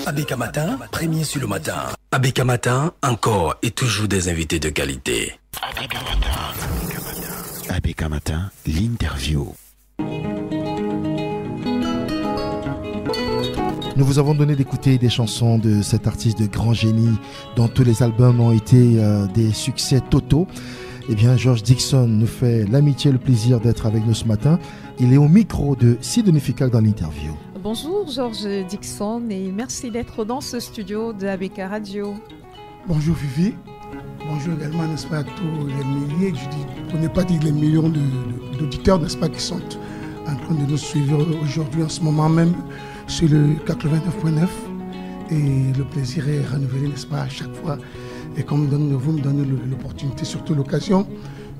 ABK Matin, premier sur le matin. ABK Matin, encore et toujours des invités de qualité. ABK Matin. ABK Matin, l'interview. Nous vous avons donné d'écouter des chansons de cet artiste de grand génie dont tous les albums ont été des succès totaux. Eh bien, George Dixon nous fait l'amitié et le plaisir d'être avec nous ce matin. Il est au micro de Sidonie Fikak dans l'interview. Bonjour George Dixon et merci d'être dans ce studio de ABK Radio. Bonjour Fifi. Bonjour également, n'est-ce pas, à tous les milliers, pour ne pas dire les millions d'auditeurs, n'est-ce pas, qui sont en train de nous suivre aujourd'hui en ce moment même sur le 89.9. Et le plaisir est renouvelé, n'est-ce pas, à chaque fois. Et comme vous me donnez l'opportunité, surtout l'occasion,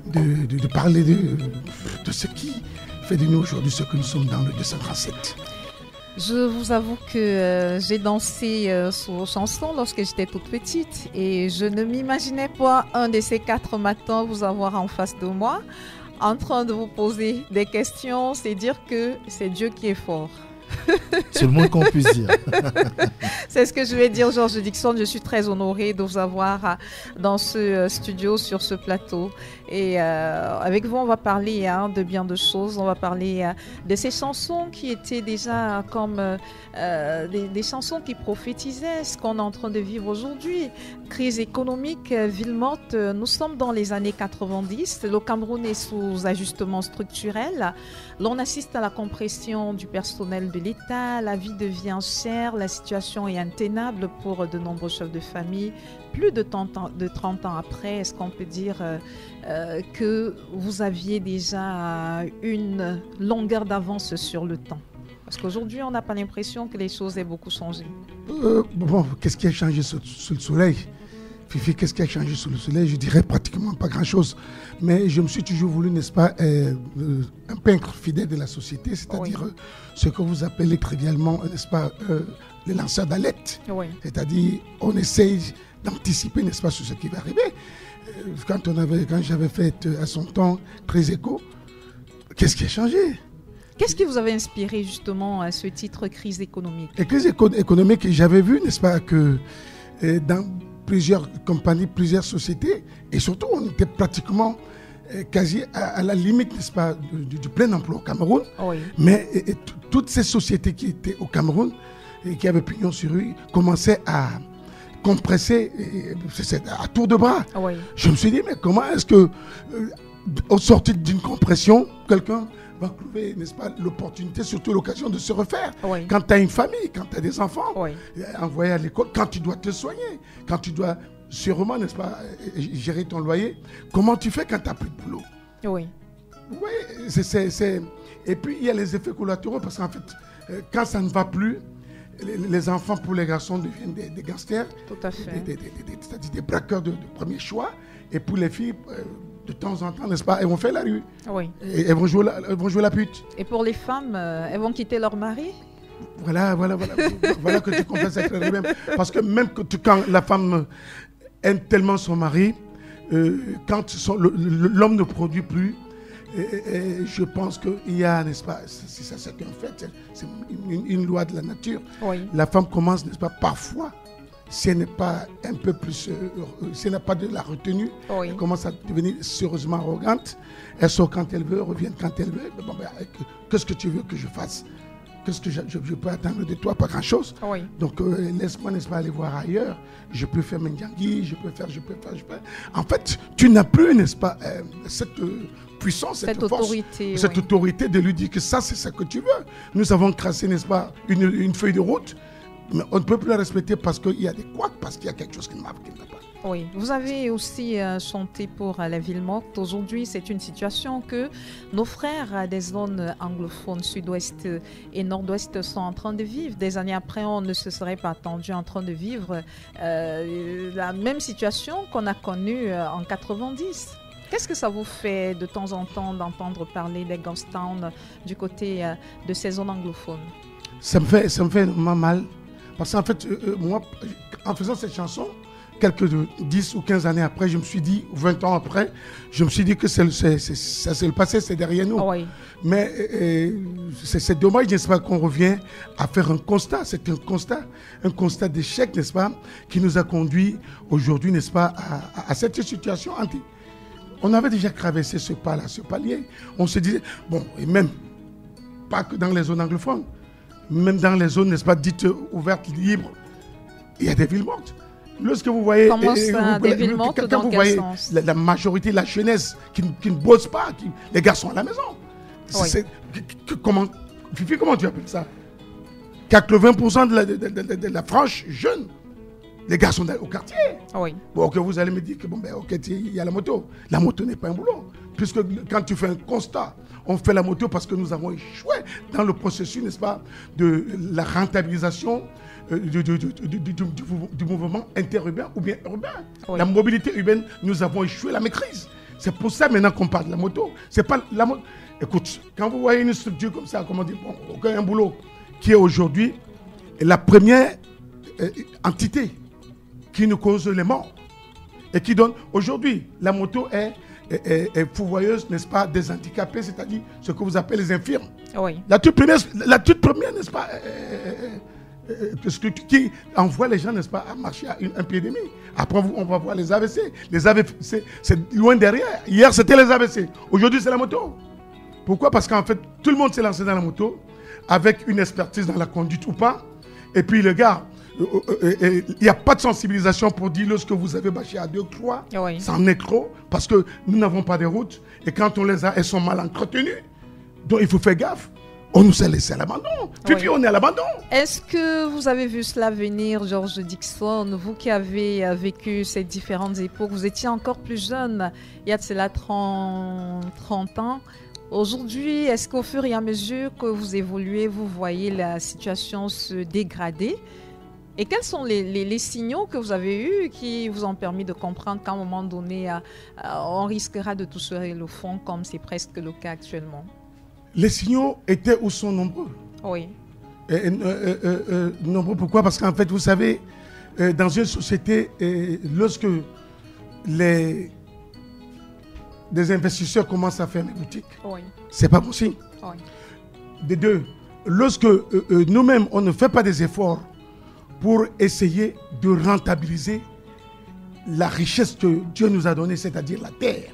de parler de ce qui fait de nous aujourd'hui ce que nous sommes dans le 237. Je vous avoue que j'ai dansé sur vos chansons lorsque j'étais toute petite et je ne m'imaginais pas un de ces 4 matins vous avoir en face de moi en train de vous poser des questions. C'est dire que c'est Dieu qui est fort. C'est le moins qu'on puisse dire. C'est ce que je vais dire, George Dixon. Je suis très honorée de vous avoir dans ce studio, sur ce plateau. Et avec vous, on va parler de bien de choses. On va parler de ces chansons qui étaient déjà comme des chansons qui prophétisaient ce qu'on est en train de vivre aujourd'hui. Crise économique, ville morte. Nous sommes dans les années 90. Le Cameroun est sous ajustement structurel. L'on assiste à la compression du personnel de l'État. La vie devient chère. La situation est intenable pour de nombreux chefs de famille. Plus de 30 ans après, est-ce qu'on peut dire que vous aviez déjà une longueur d'avance sur le temps? Parce qu'aujourd'hui, on n'a pas l'impression que les choses aient beaucoup changé. Qu'est-ce qui a changé sous le soleil? Fifi, qu'est-ce qui a changé sous le soleil? Je dirais pratiquement pas grand-chose. Mais je me suis toujours voulu, n'est-ce pas, un peintre fidèle de la société, c'est-à-dire ce que vous appelez trivialement, n'est-ce pas, le lanceur d'alerte. Oui. C'est-à-dire, on essaye d'anticiper, n'est-ce pas, sur ce qui va arriver. Quand j'avais fait à son temps Très Éco, qu'est-ce qui a changé? Qu'est-ce qui vous avait inspiré justement à ce titre Crise économique? Et Crise économique, j'avais vu, n'est-ce pas, que dans plusieurs compagnies, plusieurs sociétés, et surtout on était pratiquement quasi à la limite, n'est-ce pas, du plein emploi au Cameroun. Oui. Mais toutes ces sociétés qui étaient au Cameroun et qui avaient pignon sur rue commençaient à compresser à tour de bras. Oui. Je me suis dit, mais comment est-ce que, au sortir d'une compression, quelqu'un va trouver, n'est-ce pas, l'opportunité, surtout l'occasion de se refaire. Oui. Quand tu as une famille, quand tu as des enfants, envoyer à l'école, quand tu dois te soigner, quand tu dois sûrement, n'est-ce pas, gérer ton loyer, comment tu fais quand tu n'as plus de boulot? Oui. Oui, et puis il y a les effets collatéraux, parce qu'en fait, quand ça ne va plus, les enfants, pour les garçons, deviennent des gangsters. Tout à fait. C'est-à-dire des braqueurs de premier choix. Et pour les filles, de temps en temps, n'est-ce pas, elles vont faire la rue. Oui. Et elles vont jouer la pute. Et pour les femmes, elles vont quitter leur mari? Voilà que tu comprends ça très bien. Parce que même quand la femme aime tellement son mari, quand l'homme ne produit plus, et je pense qu'il y a, n'est-ce pas, c'est un fait, c'est une loi de la nature. Oui. La femme commence, n'est-ce pas, parfois, si elle n'est pas un peu plus, si elle n'a pas de la retenue, elle commence à devenir sérieusement arrogante. Elle sort quand elle veut, revient quand elle veut. Bon, qu'est-ce que tu veux que je fasse? Qu'est-ce que je peux attendre de toi? Pas grand-chose. Oui. Donc, laisse-moi, n'est-ce pas, aller voir ailleurs. Je peux faire Mendiangui, je peux faire. En fait, tu n'as plus, n'est-ce pas, cette puissance, cette force, cette autorité de lui dire que ça, c'est ce que tu veux. Nous avons tracé, n'est-ce pas, une feuille de route, mais on ne peut plus la respecter parce qu'il y a des couacs, parce qu'il y a quelque chose qui ne va pas. Oui, vous avez aussi chanté pour la ville morte. Aujourd'hui, c'est une situation que nos frères des zones anglophones, sud-ouest et nord-ouest sont en train de vivre. Des années après, on ne se serait pas attendu en train de vivre la même situation qu'on a connue en 90. Qu'est-ce que ça vous fait de temps en temps d'entendre parler des ghost towns du côté de ces zones anglophones? Ça me fait énormément mal. Parce qu'en fait, moi, en faisant cette chanson, quelques 10 ou 15 années après, je me suis dit, 20 ans après, je me suis dit que ça c'est le passé, c'est derrière nous. Oui. Mais c'est dommage, n'est-ce pas, qu'on revient à faire un constat. C'est un constat d'échec, n'est-ce pas, qui nous a conduit aujourd'hui, n'est-ce pas, à cette situation. On avait déjà traversé ce pas-là, ce palier. On se disait, bon, et même, pas que dans les zones anglophones, même dans les zones, n'est-ce pas, dites ouvertes, libres, il y a des villes mortes. Lorsque vous voyez, comment ça, des villes mortes, quand vous voyez la majorité, la jeunesse qui ne bosse pas, les gars sont à la maison. Oui. Comment tu appelles ça? 80% de la frange jeune, les gars sont au quartier. Oui. Bon, ok, vous allez me dire que il y a la moto. La moto n'est pas un boulot. Puisque quand tu fais un constat, on fait la moto parce que nous avons échoué dans le processus, n'est-ce pas, de la rentabilisation du mouvement interurbain ou bien urbain. Oui. La mobilité urbaine, nous avons échoué la maîtrise. C'est pour ça maintenant qu'on parle de la moto. C'est pas la moto. Écoute, quand vous voyez une structure comme ça, comment dire, un boulot qui est aujourd'hui la première entité qui nous cause les morts et qui donne, aujourd'hui, la moto est pourvoyeuse, n'est-ce pas, des handicapés, c'est-à-dire ce que vous appelez les infirmes. Oui. La toute première, n'est-ce pas, qui envoie les gens, n'est-ce pas, à marcher à un pied et demi. Après, on va voir les AVC. Les AVC, c'est loin derrière. Hier, c'était les AVC. Aujourd'hui, c'est la moto. Pourquoi? Parce qu'en fait, tout le monde s'est lancé dans la moto avec une expertise dans la conduite ou pas. Et puis, le gars, il n'y a pas de sensibilisation pour dire lorsque vous avez bâché à 2 croix, oui, ça en est trop, parce que nous n'avons pas de routes. Et quand on les a, elles sont mal entretenues. Donc, il faut faire gaffe. On nous a laissé à l'abandon. Puis, on est à l'abandon. Est-ce que vous avez vu cela venir, George Dickson? Vous qui avez vécu ces différentes époques, vous étiez encore plus jeune, il y a de cela 30 ans. Aujourd'hui, est-ce qu'au fur et à mesure que vous évoluez, vous voyez la situation se dégrader? Et quels sont les signaux que vous avez eus qui vous ont permis de comprendre qu'à un moment donné, on risquera de toucher le fond comme c'est presque le cas actuellement? Les signaux étaient ou sont nombreux. Oui. Nombreux pourquoi? Parce qu'en fait, vous savez, dans une société, lorsque des investisseurs commencent à faire des boutiques, oui, c'est pas bon signe. Oui. De deux, lorsque nous-mêmes, on ne fait pas des efforts pour essayer de rentabiliser la richesse que Dieu nous a donnée, c'est-à-dire la terre.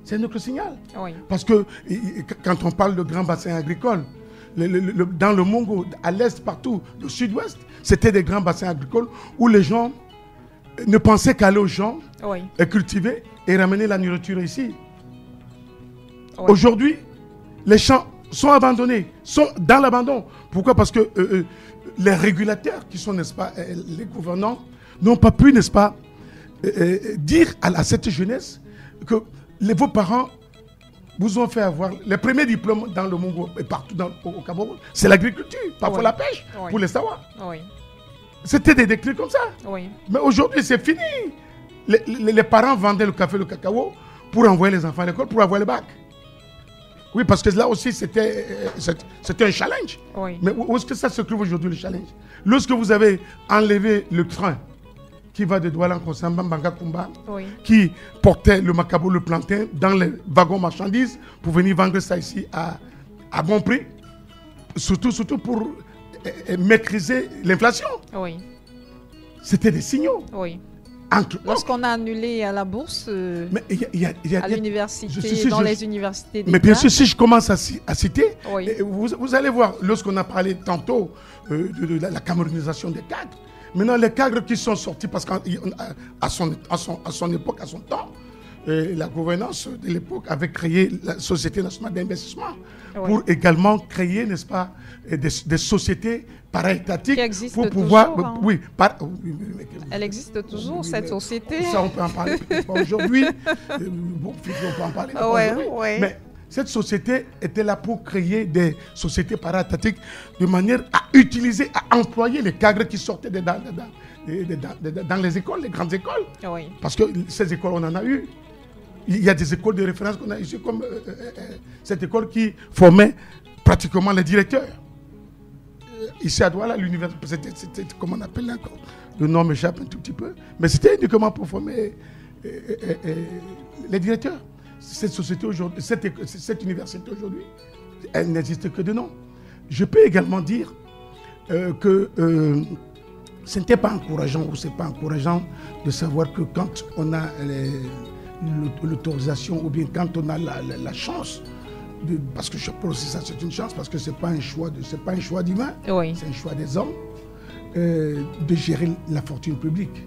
C'est notre signal. Oui. Parce que quand on parle de grands bassins agricoles, dans le Mongo, à l'est, partout, le sud-ouest, c'était des grands bassins agricoles où les gens ne pensaient qu'aller aux champs, oui, et cultiver et ramener la nourriture ici. Oui. Aujourd'hui, les champs sont abandonnés, sont dans l'abandon. Pourquoi? Parce que les régulateurs qui sont, n'est-ce pas, les gouvernants, n'ont pas pu, n'est-ce pas, dire à cette jeunesse que vos parents vous ont fait avoir les premiers diplômes dans le Mongo et partout au Cameroun. C'est l'agriculture, parfois, oui, la pêche, oui, pour les savoirs. Oui. C'était des déclics comme ça. Oui. Mais aujourd'hui, c'est fini. Les parents vendaient le café, le cacao pour envoyer les enfants à l'école, pour avoir le bac. Oui, parce que là aussi, c'était un challenge. Oui. Mais où est-ce que ça se trouve aujourd'hui, le challenge? Lorsque vous avez enlevé le train qui va de Douala en Konsamba, Mbanga Kumba, oui, qui portait le macabo, le plantain dans les wagons marchandises pour venir vendre ça ici à bon prix, surtout pour maîtriser l'inflation. Oui. C'était des signaux. Oui. Lorsqu'on a annulé à la bourse, à l'université, dans les universités d'État. Mais bien sûr, si je commence à citer, oui, vous allez voir, lorsqu'on a parlé tantôt de la camerounisation des cadres, maintenant les cadres qui sont sortis, parce qu'à son époque, à son temps, la gouvernance de l'époque avait créé la Société nationale d'investissement, oui, pour également créer, n'est-ce pas, des sociétés para-étatiques pour pouvoir... Toujours, hein. Oui, elle existe toujours, oui, cette société. Ça, on peut en parler peut-être pas aujourd'hui. Bon, on peut en parler aujourd'hui. Ouais. Mais cette société était là pour créer des sociétés para-étatiques de manière à utiliser, à employer les cadres qui sortaient dans les écoles, les grandes écoles. Oui. Parce que ces écoles, on en a eu. Il y a des écoles de référence qu'on a ici, comme cette école qui formait pratiquement les directeurs. ici à Douala, l'université, c'était comment on appelle encore, le nom m'échappe un tout petit peu, mais c'était uniquement pour former les directeurs. Cette société aujourd'hui, cette université aujourd'hui, elle n'existe que de nom. Je peux également dire que ce n'était pas encourageant ou c'est pas encourageant de savoir que quand on a l'autorisation ou bien quand on a la chance, parce que je pense aussi ça c'est une chance parce que c'est pas un choix divin, Oui. c'est un choix des hommes de gérer la fortune publique.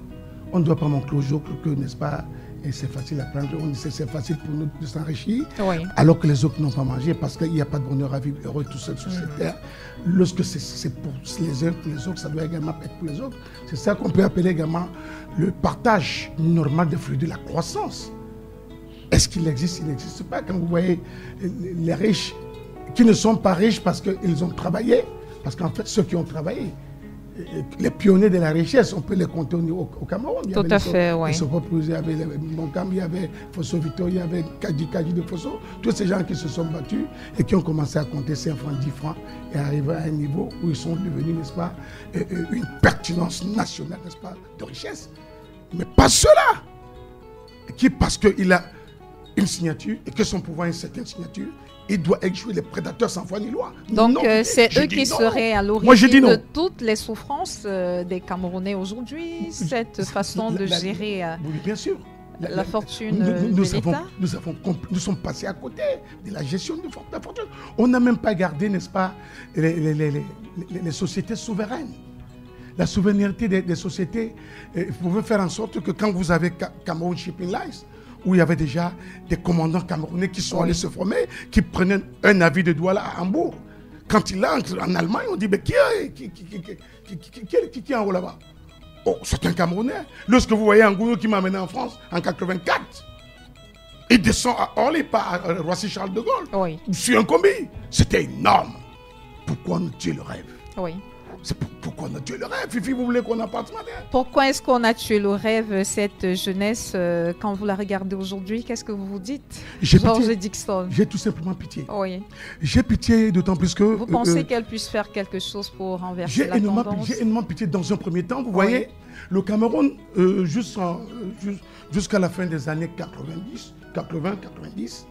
On ne doit pas manquer aux jours que, n'est-ce pas, et c'est facile à prendre, c'est facile pour nous de s'enrichir, Oui. alors que les autres n'ont pas mangé parce qu'il n'y a pas de bonheur à vivre heureux tout seul sur cette terre. Lorsque c'est pour les uns pour les autres, ça doit également être pour les autres. C'est ça qu'on peut appeler également le partage normal des fruits de la croissance. Est-ce qu'il existe? Il n'existe pas. Quand vous voyez les riches qui ne sont pas riches parce qu'ils ont travaillé, parce qu'en fait, ceux qui ont travaillé, les pionniers de la richesse, on peut les compter au Cameroun. Tout à fait, oui. Il y avait Moncam, il y avait Fosso Vito, il y avait Kaji de Fosso. Tous ces gens qui se sont battus et qui ont commencé à compter 5 francs, 10 francs et arriver à un niveau où ils sont devenus, n'est-ce pas, une pertinence nationale, n'est-ce pas, de richesse. Mais pas ceux-là qui, parce qu'il a une signature et que son pouvoir a une certaine signature, il doit échouer les prédateurs sans foi ni loi. Donc c'est eux qui seraient à l'origine de toutes les souffrances des Camerounais aujourd'hui, cette façon de gérer oui, bien sûr. La fortune de l'État. Nous sommes passés à côté de la gestion de la fortune. On n'a même pas gardé, n'est-ce pas, les sociétés souveraines. La souveraineté des sociétés, vous pouvez faire en sorte que quand vous avez Cameroun Shipping Lines, où il y avait déjà des commandants camerounais qui sont allés se former, qui prenaient un avis de Douala à Hambourg. Quand il entre en Allemagne, on dit mais qui est en haut là-bas? Oh, c'est un Camerounais. Lorsque vous voyez Angoulou qui m'a amené en France en 84, il descend à Orly, pas à Roissy-Charles de Gaulle. Oui. Sur un combi. C'était énorme. Pourquoi on tue le rêve? Oui. C'est pourquoi on a tué le rêve. Fifi, vous voulez qu'on en parle ce matin? Pourquoi est-ce qu'on a tué le rêve, cette jeunesse, quand vous la regardez aujourd'hui? Qu'est-ce que vous vous dites, Georges Dixon? J'ai tout simplement pitié. Oui. J'ai pitié d'autant plus que... Vous pensez qu'elle puisse faire quelque chose pour renverser la tendance? J'ai énormément pitié dans un premier temps. Vous voyez, le Cameroun, jusqu'à la fin des années 80-90,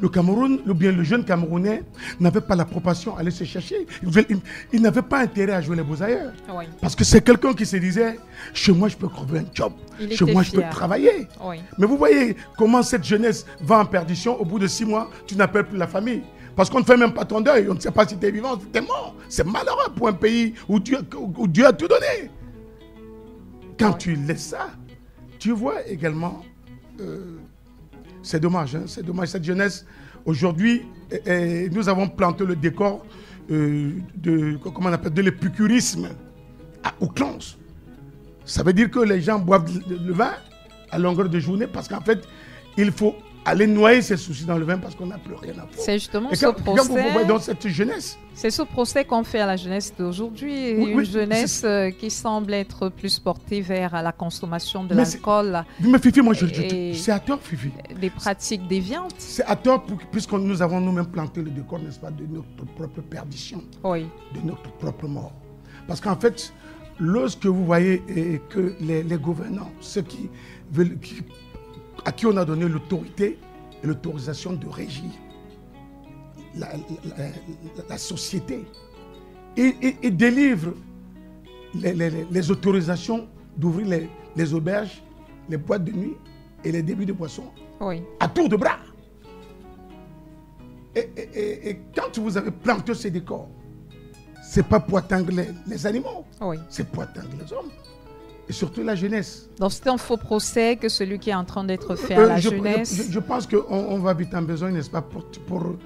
le Cameroun, le jeune Camerounais n'avait pas la propension à aller se chercher. Il n'avait pas intérêt à jouer les beaux ailleurs. Oui. Parce que c'est quelqu'un qui se disait, chez moi je peux trouver un job, chez moi je peux travailler. Oui. Mais vous voyez comment cette jeunesse va en perdition. Au bout de 6 mois, tu n'appelles plus la famille. Parce qu'on ne fait même pas ton deuil. On ne sait pas si tu es vivant, si tu es mort. C'est malheureux pour un pays où Dieu a tout donné. Quand tu laisses ça, tu vois également... c'est dommage, hein, c'est dommage. Cette jeunesse, aujourd'hui, nous avons planté le décor de l'épicurisme à outrance. Ça veut dire que les gens boivent le vin à longueur de journée parce qu'en fait, il faut aller noyer ses soucis dans le vin parce qu'on n'a plus rien à faire. C'est justement ce procès. Quand vous voyez dans cette jeunesse. C'est ce procès qu'on fait à la jeunesse d'aujourd'hui. Une jeunesse qui semble être plus portée vers la consommation de l'alcool. Mais Fifi, moi, c'est à tort, Fifi. Des pratiques déviantes. C'est à tort puisque nous avons nous-mêmes planté le décor, n'est-ce pas, de notre propre perdition. Oui. De notre propre mort. Parce qu'en fait, lorsque vous voyez que les gouvernants, ceux à qui on a donné l'autorité et l'autorisation de régir la société et délivre les autorisations d'ouvrir les auberges, les boîtes de nuit et les débits de boissons à tour de bras. Et quand vous avez planté ces décors, ce n'est pas pour atteindre les animaux, c'est pour atteindre les hommes. Et surtout la jeunesse. Donc c'est un faux procès que celui qui est en train d'être fait à la jeunesse. Je pense qu'on va vite en besoin, n'est-ce pas, pour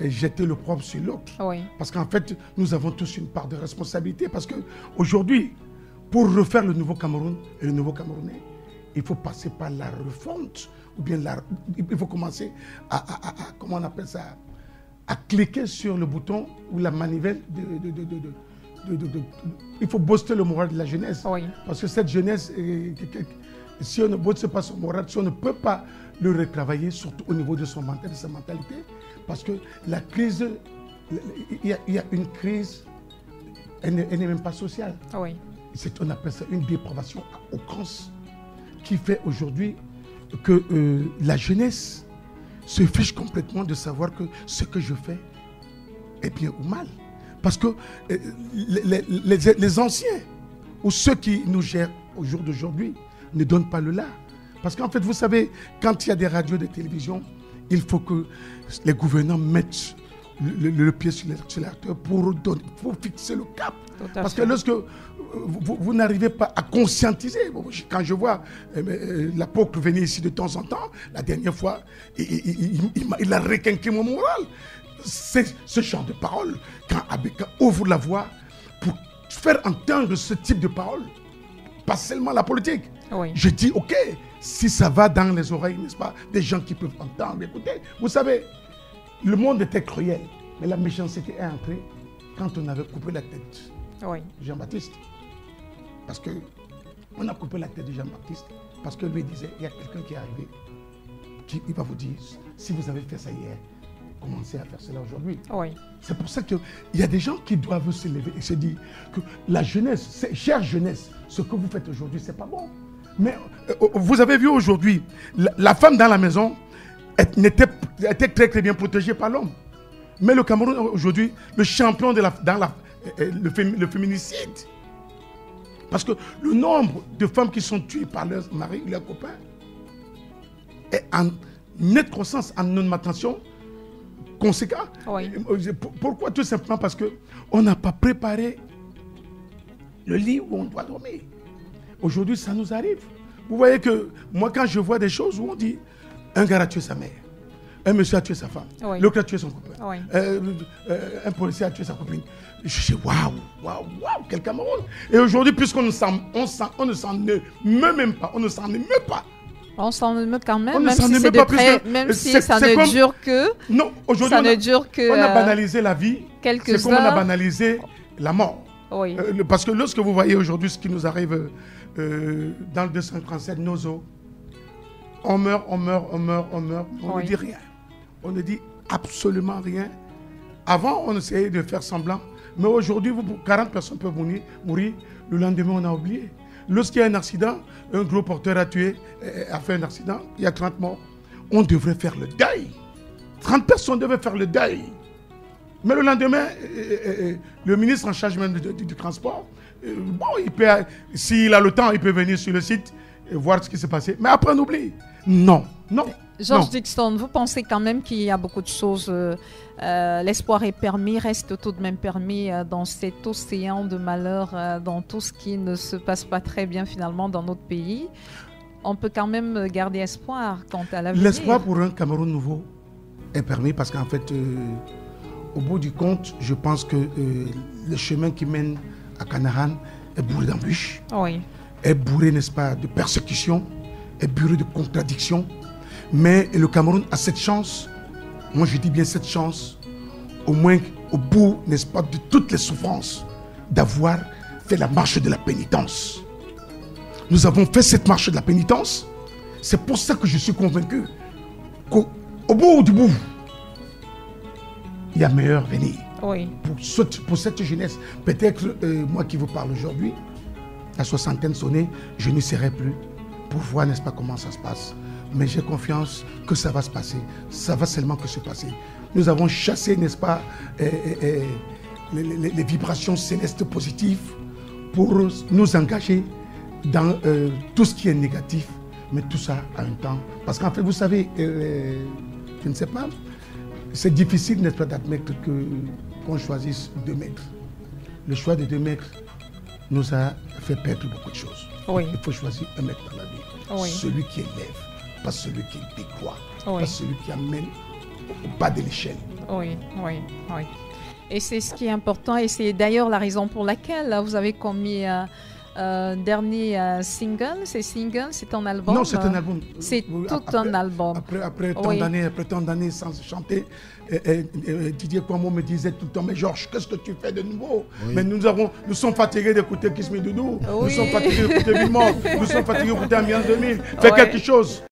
jeter le propre sur l'autre. Oui. Parce qu'en fait, nous avons tous une part de responsabilité. Parce qu'aujourd'hui, pour refaire le nouveau Cameroun et le nouveau Camerounais, il faut passer par la refonte. Ou bien il faut commencer comment on appelle ça, à cliquer sur le bouton ou la manivelle il faut booster le moral de la jeunesse. Oui. Parce que cette jeunesse, si on ne booste pas son moral, si on ne peut pas le retravailler, surtout au niveau de son mental, de sa mentalité, parce que la crise, il y a une crise elle n'est même pas sociale. Oui. On appelle ça une dépravation à outrance qui fait aujourd'hui que la jeunesse se fiche complètement de savoir que ce que je fais est bien ou mal. Parce que les anciens ou ceux qui nous gèrent au jour d'aujourd'hui ne donnent pas le là. Parce qu'en fait, vous savez, quand il y a des radios, des télévisions, il faut que les gouvernants mettent le pied sur l'acteur pour fixer le cap. Parce que lorsque vous n'arrivez pas à conscientiser, quand je vois l'apôtre venir ici de temps en temps, la dernière fois, il a requinqué mon moral. C'est ce genre de parole, quand Abeka ouvre la voie pour faire entendre ce type de parole, pas seulement la politique. Oui. Je dis, ok, si ça va dans les oreilles, n'est-ce pas, des gens qui peuvent entendre, écouter. Vous savez, le monde était cruel, mais la méchanceté est entrée quand on avait coupé la tête de Jean-Baptiste. Parce qu'on a coupé la tête de Jean-Baptiste, parce que lui disait, il y a quelqu'un qui est arrivé, il va vous dire, si vous avez fait ça hier, commencez à faire cela aujourd'hui. Oui. C'est pour ça qu'il y a des gens qui doivent se lever et se dire que la jeunesse, chère jeunesse, ce que vous faites aujourd'hui, c'est pas bon. Mais vous avez vu aujourd'hui, la femme dans la maison était très très bien protégée par l'homme. Mais le Cameroun aujourd'hui, le champion le féminicide. Parce que le nombre de femmes qui sont tuées par leurs maris ou leurs copains est en nette croissance, en non-manutention conséquent. Oui. Pourquoi? Tout simplement parce qu'on n'a pas préparé le lit où on doit dormir. Aujourd'hui, ça nous arrive. Vous voyez que moi, quand je vois des choses où on dit un gars a tué sa mère, un monsieur a tué sa femme, l'autre a tué son copain, un policier a tué sa copine, je dis waouh, quel Cameroun. Et aujourd'hui, puisqu'on ne s'en émeut même pas, on ne s'en émeut pas. On s'en émeut quand même, même si c'est de près, même si ça ne dure que. Non, aujourd'hui, on a banalisé la vie. C'est comme on a banalisé la mort. Oui. Parce que lorsque vous voyez aujourd'hui ce qui nous arrive dans le 237 Nozo, on meurt, on ne dit rien. On ne dit absolument rien. Avant, on essayait de faire semblant. Mais aujourd'hui, 40 personnes peuvent mourir. Le lendemain, on a oublié. Lorsqu'il y a un accident, un gros porteur a fait un accident, il y a 30 morts. On devrait faire le deuil. 30 personnes devaient faire le deuil. Mais le lendemain, le ministre en charge même du transport, s'il a le temps, il peut venir sur le site et voir ce qui s'est passé. Mais après, on oublie. Non. Georges Dickson, vous pensez quand même qu'il y a beaucoup de choses. L'espoir est permis, reste tout de même permis dans cet océan de malheur, dans tout ce qui ne se passe pas très bien finalement dans notre pays. On peut quand même garder espoir quant à l'avenir. L'espoir pour un Cameroun nouveau est permis parce qu'en fait, au bout du compte, je pense que le chemin qui mène à Canaran est bourré d'embûches, est bourré, n'est-ce pas, de persécutions, est bourré de contradictions. Mais le Cameroun a cette chance, moi je dis bien cette chance, au moins au bout, n'est-ce pas, de toutes les souffrances, d'avoir fait la marche de la pénitence. Nous avons fait cette marche de la pénitence. C'est pour ça que je suis convaincu qu'au bout du bout, il y a meilleur venir. Pour cette jeunesse. Peut-être moi qui vous parle aujourd'hui, la soixantaine sonnée, je n'y serai plus pour voir, n'est-ce pas, comment ça se passe. Mais j'ai confiance que ça va se passer. Ça va seulement que se passer. Nous avons chassé, n'est-ce pas, les vibrations célestes positives pour nous engager dans tout ce qui est négatif. Mais tout ça a un temps. Parce qu'en fait, vous savez, je ne sais pas, c'est difficile, n'est-ce pas, d'admettre qu'on choisisse 2 maîtres. Le choix des 2 maîtres nous a fait perdre beaucoup de choses. Il faut choisir un maître dans la vie. Celui qui élève, pas celui qui décroît, pas celui qui amène au bas de l'échelle. Oui. Et c'est ce qui est important, et c'est d'ailleurs la raison pour laquelle vous avez commis un dernier single. C'est un album? Non, c'est un album. C'est tout un album. Après tant d'années sans chanter, Didier Kwamo me disait tout le temps, mais Georges, qu'est-ce que tu fais de nouveau? Mais nous sommes fatigués d'écouter Kiss Me Doudou, nous sommes fatigués d'écouter Villemort, nous sommes fatigués d'écouter Ambiance 2000. Fais quelque chose.